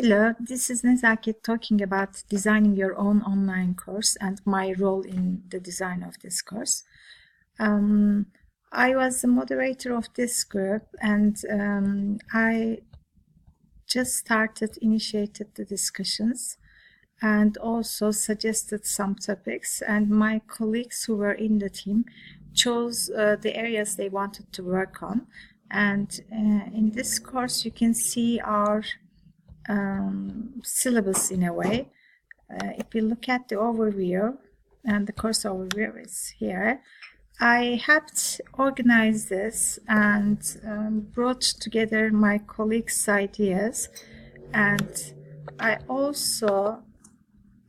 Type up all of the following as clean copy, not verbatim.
Hello, this is Nezaket talking about designing your own online course and my role in the design of this course. I was the moderator of this group, and I just initiated the discussions and also suggested some topics, and my colleagues who were in the team chose the areas they wanted to work on. And in this course you can see our syllabus in a way. If we look at the overview, and the course overview is here, I helped organize this and brought together my colleagues' ideas, and I also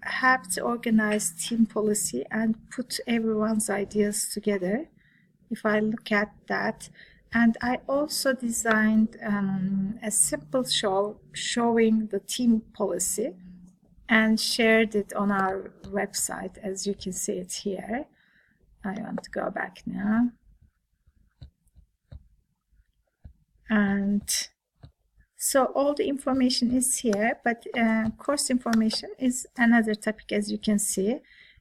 helped organize team policy and put everyone's ideas together. If I look at that, and I also designed a simple show showing the team policy and shared it on our website, as you can see it here. I want to go back now. And so all the information is here, but course information is another topic, as you can see.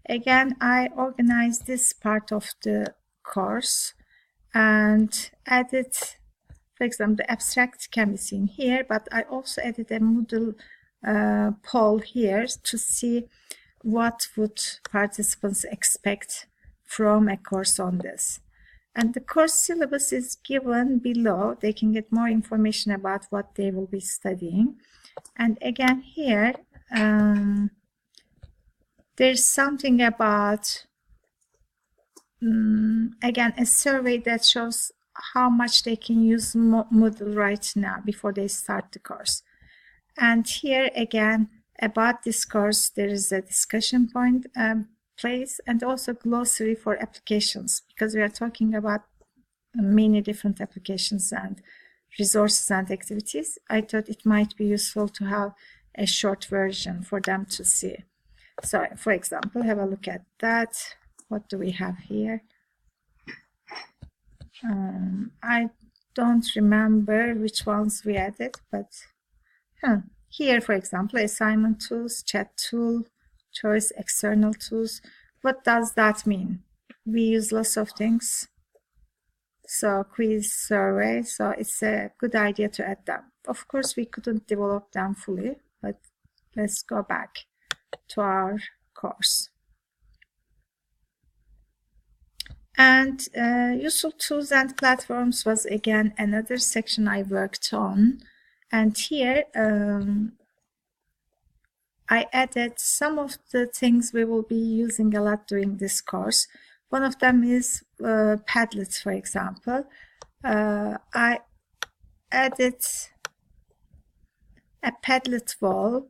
Again, I organized this part of the course and added, for example, the abstract can be seen here, but I also added a Moodle poll here to see what would participants expect from a course on this. And the course syllabus is given below. They can get more information about what they will be studying. And again here, there's something about again, a survey that shows how much they can use Moodle right now before they start the course. And here again, about this course, there is a discussion point place and also glossary for applications, because we are talking about many different applications and resources and activities. I thought it might be useful to have a short version for them to see. So, for example, have a look at that. What do we have here? I don't remember which ones we added, but here, for example, assignment tools, chat tool, choice external tools. What does that mean? We use lots of things. So quiz, survey, so it's a good idea to add them. Of course, we couldn't develop them fully, but let's go back to our course. And useful tools and platforms was again another section I worked on. And here I added some of the things we will be using a lot during this course. One of them is Padlets, for example. I added a Padlet wall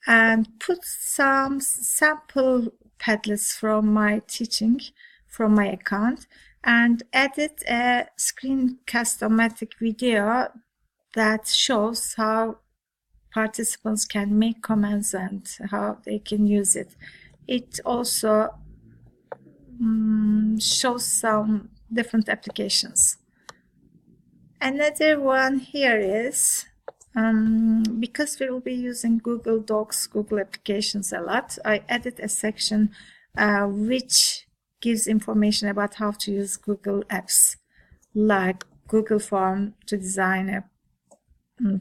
and put some sample Padlets from my teaching, from my account, and added a screencast-o-matic video that shows how participants can make comments and how they can use it. It also shows some different applications. Another one here is, because we will be using Google Docs, Google Applications a lot, I added a section which gives information about how to use Google apps, like Google Form to design a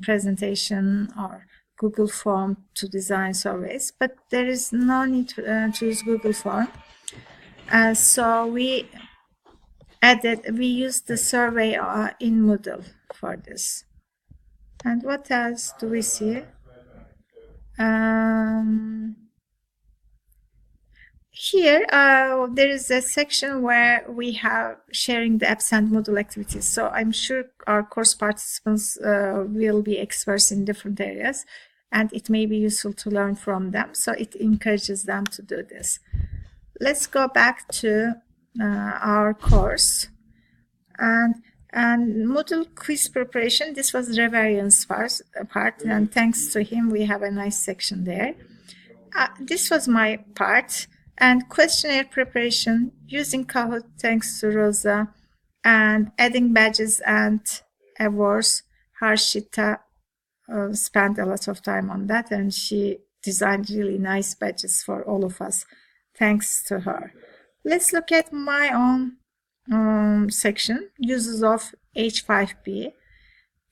presentation or Google Form to design surveys, but there is no need to use Google Form. So we used the survey in Moodle for this. And what else do we see? Here, there is a section where we have sharing the apps and Moodle activities. So I'm sure our course participants will be experts in different areas, and it may be useful to learn from them. So it encourages them to do this. Let's go back to our course. And Moodle quiz preparation, this was Revarian's part, and thanks to him, we have a nice section there. This was my part. And questionnaire preparation using Kahoot, thanks to Rosa, and adding badges and awards, Harshita spent a lot of time on that, and she designed really nice badges for all of us, thanks to her. Let's look at my own section, uses of H5P.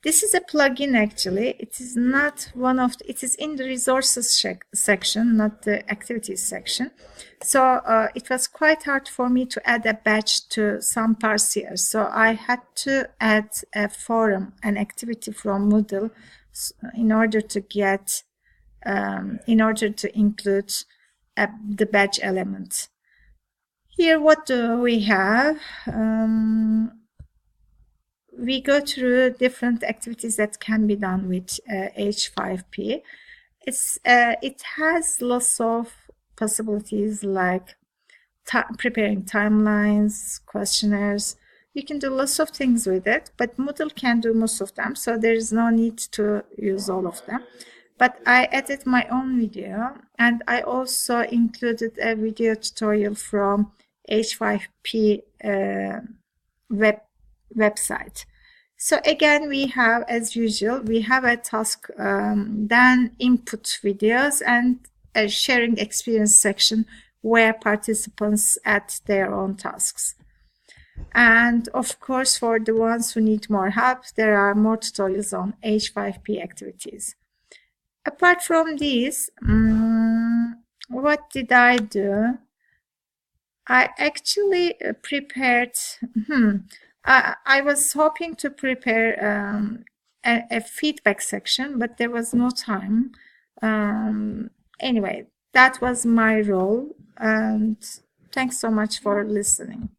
This is a plugin actually. It is not one of it is in the resources section, not the activities section. So it was quite hard for me to add a badge to some parts here. So I had to add a forum, an activity from Moodle, in order to get, in order to include the badge element. Here, what do we have? We go through different activities that can be done with H5P. It has lots of possibilities like preparing timelines, questionnaires. You can do lots of things with it, but Moodle can do most of them, so there is no need to use all of them. But I added my own video, and I also included a video tutorial from H5P website. So again, we have, as usual, we have a task, then input videos, and a sharing experience section where participants add their own tasks. And of course, for the ones who need more help, there are more tutorials on H5P activities. Apart from these, what did I do? I actually prepared, I was hoping to prepare a feedback section, but there was no time. Anyway, that was my role, and thanks so much for listening.